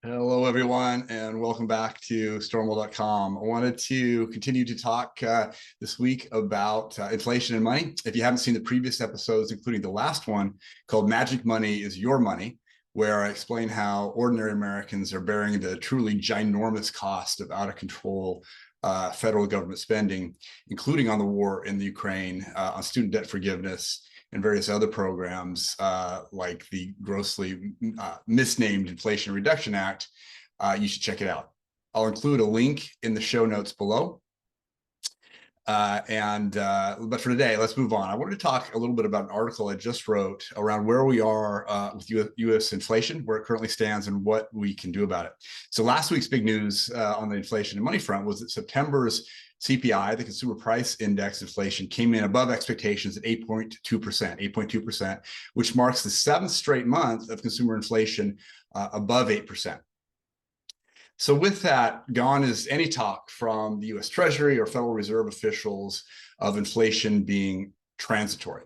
Hello, everyone, and welcome back to Stormwell.com. I wanted to continue to talk this week about inflation and money. If you haven't seen the previous episodes, including the last one called Magic Money is Your Money, where I explain how ordinary Americans are bearing the truly ginormous cost of out-of-control federal government spending, including on the war in the Ukraine, on student debt forgiveness, and various other programs like the grossly misnamed Inflation Reduction Act. You should check it out. I'll include a link in the show notes below. But for today, let's move on. I wanted to talk a little bit about an article I just wrote around where we are with U.S. inflation, where it currently stands, and what we can do about it. So last week's big news on the inflation and money front was that September's CPI, the Consumer Price Index inflation, came in above expectations at 8.2%, which marks the seventh straight month of consumer inflation above 8%. So with that, gone is any talk from the U.S. Treasury or Federal Reserve officials of inflation being transitory.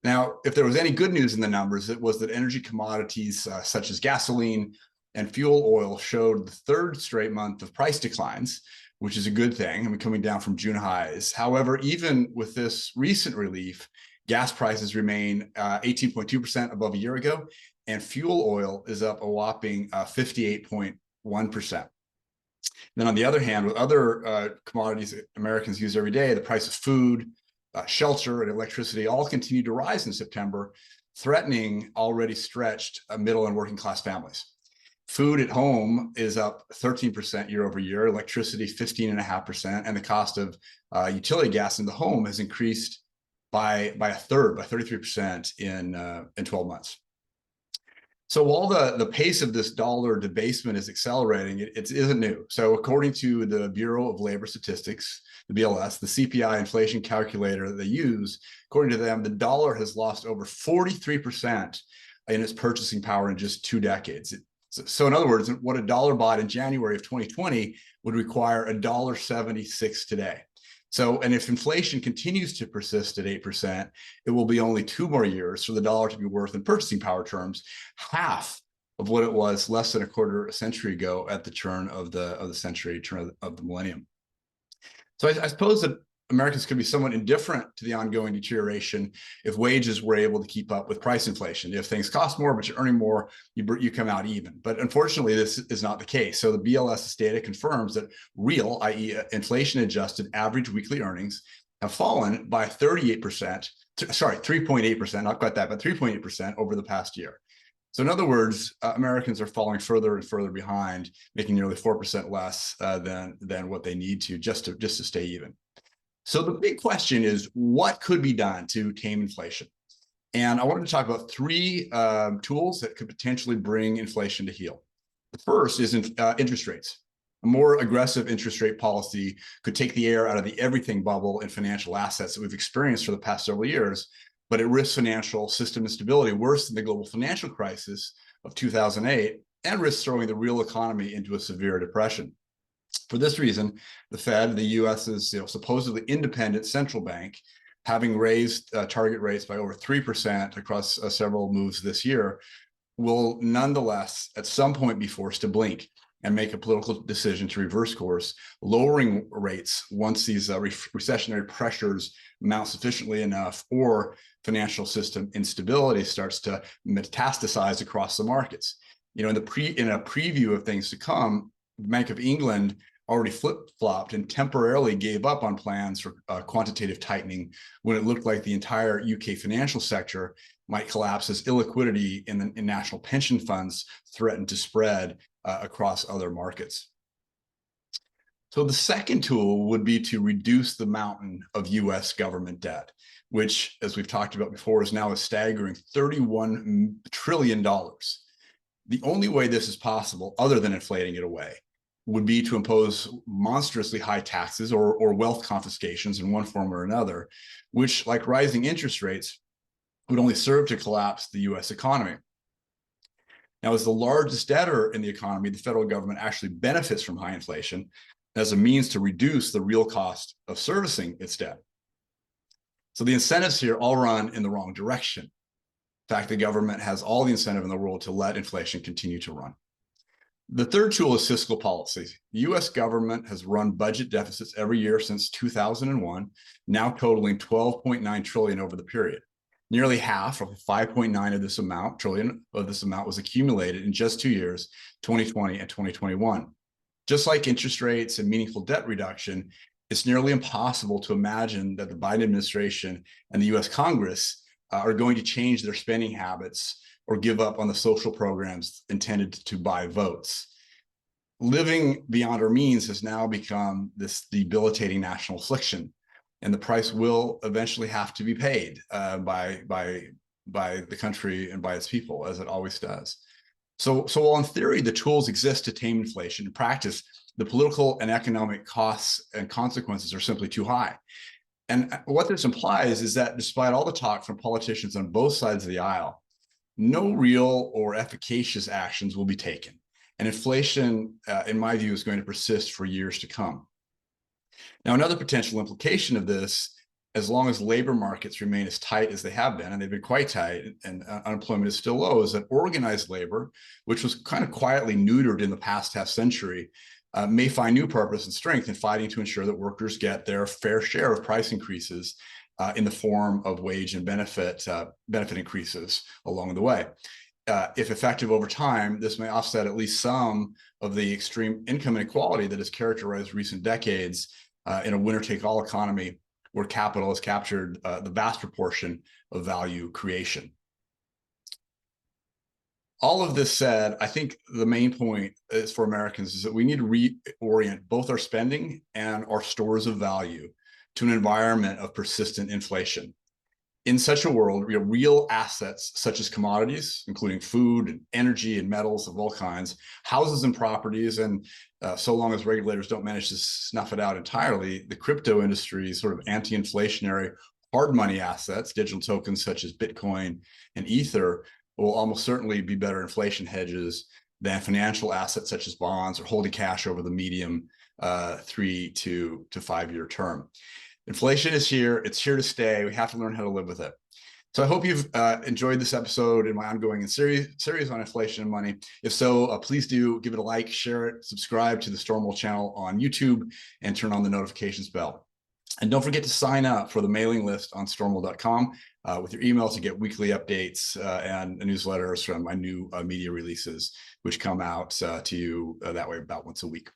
Now, if there was any good news in the numbers, it was that energy commodities such as gasoline and fuel oil showed the third straight month of price declines, which is a good thing. I mean, coming down from June highs. However, even with this recent relief, gas prices remain 18.2% above a year ago, and fuel oil is up a whopping 58.1%. Then on the other hand, with other commodities Americans use every day, the price of food, shelter, and electricity all continue to rise in September, threatening already stretched middle and working class families. Food at home is up 13% year over year, electricity 15.5%, and the cost of utility gas in the home has increased by a third, by 33% in 12 months. So while the pace of this dollar debasement is accelerating, it isn't new. So according to the Bureau of Labor Statistics, the BLS, the CPI inflation calculator that they use, according to them, the dollar has lost over 43% in its purchasing power in just 2 decades. So in other words, what a dollar bought in January of 2020 would require $1.76 today. So, and if inflation continues to persist at 8%, it will be only 2 more years for the dollar to be worth in purchasing power terms half of what it was less than a quarter century ago at the turn of the century, turn of the millennium. So I suppose that Americans could be somewhat indifferent to the ongoing deterioration if wages were able to keep up with price inflation. If things cost more, but you're earning more, you come out even. But unfortunately, this is not the case. So the BLS data confirms that real, i.e. inflation-adjusted average weekly earnings have fallen by 3.8%, not quite that, but 3.8% over the past year. So in other words, Americans are falling further and further behind, making nearly 4% less than what they need to just to stay even. So the big question is, what could be done to tame inflation? And I wanted to talk about 3 tools that could potentially bring inflation to heel. The first is interest rates. A more aggressive interest rate policy could take the air out of the everything bubble in financial assets that we've experienced for the past several years, but it risks financial system instability worse than the global financial crisis of 2008 and risks throwing the real economy into a severe depression. For this reason, the Fed, the U.S.'s supposedly independent central bank, having raised target rates by over 3% across several moves this year, will nonetheless at some point be forced to blink and make a political decision to reverse course, lowering rates once these recessionary pressures mount sufficiently enough or financial system instability starts to metastasize across the markets. In a preview of things to come, Bank of England already flip-flopped and temporarily gave up on plans for quantitative tightening when it looked like the entire UK financial sector might collapse as illiquidity in national pension funds threatened to spread across other markets. So the second tool would be to reduce the mountain of US government debt, which, as we've talked about before, is now a staggering $31 trillion. The only way this is possible, other than inflating it away, would be to impose monstrously high taxes or wealth confiscations in one form or another, which, like rising interest rates, would only serve to collapse the US economy. Now, as the largest debtor in the economy, the federal government actually benefits from high inflation as a means to reduce the real cost of servicing its debt. So the incentives here all run in the wrong direction. In fact, the government has all the incentive in the world to let inflation continue to run. The third tool is Cisco Policy. The U.S. government has run budget deficits every year since 2001, now totaling 12.9 trillion over the period. Nearly half of 5.9 of this amount, trillion of this amount, was accumulated in just 2 years, 2020 and 2021. Just like interest rates and meaningful debt reduction, it's nearly impossible to imagine that the Biden administration and the U.S. Congress are going to change their spending habits or give up on the social programs intended to buy votes. Living beyond our means has now become this debilitating national affliction, and the price will eventually have to be paid by the country and by its people, as it always does. So while in theory the tools exist to tame inflation, in practice, the political and economic costs and consequences are simply too high. And what this implies is that despite all the talk from politicians on both sides of the aisle, no real or efficacious actions will be taken. And inflation, in my view, is going to persist for years to come. Now, another potential implication of this, as long as labor markets remain as tight as they have been, and they've been quite tight, and unemployment is still low, is that organized labor, which was kind of quietly neutered in the past half century, may find new purpose and strength in fighting to ensure that workers get their fair share of price increases in the form of wage and benefit increases along the way. If effective over time, this may offset at least some of the extreme income inequality that has characterized recent decades in a winner-take-all economy where capital has captured the vast proportion of value creation. All of this said, I think the main point is for Americans is that we need to reorient both our spending and our stores of value to an environment of persistent inflation. In such a world, real assets such as commodities, including food and energy and metals of all kinds, houses and properties, and so long as regulators don't manage to snuff it out entirely, the crypto industry's sort of anti-inflationary hard money assets, digital tokens such as Bitcoin and Ether, will almost certainly be better inflation hedges than financial assets such as bonds or holding cash over the medium 3 to 5 year term. Inflation is here. It's here to stay. We have to learn how to live with it. So I hope you've enjoyed this episode in my ongoing series on inflation and money. If so, please do give it a like, share it, subscribe to the Stormwell channel on YouTube, and turn on the notifications bell. And don't forget to sign up for the mailing list on stormwell.com with your email to get weekly updates and newsletters from my new media releases, which come out to you that way about once a week.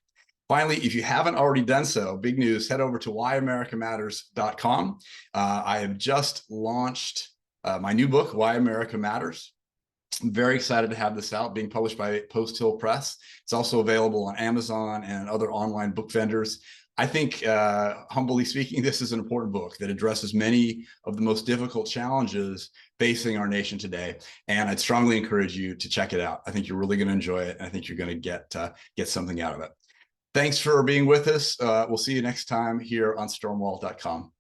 Finally, if you haven't already done so, big news, head over to whyAmericaMatters.com. I have just launched my new book, Why America Matters. I'm very excited to have this out, being published by Post Hill Press. It's also available on Amazon and other online book vendors. I think, humbly speaking, this is an important book that addresses many of the most difficult challenges facing our nation today. And I'd strongly encourage you to check it out. I think you're really going to enjoy it. And I think you're going to get something out of it. Thanks for being with us. We'll see you next time here on stormwell.com.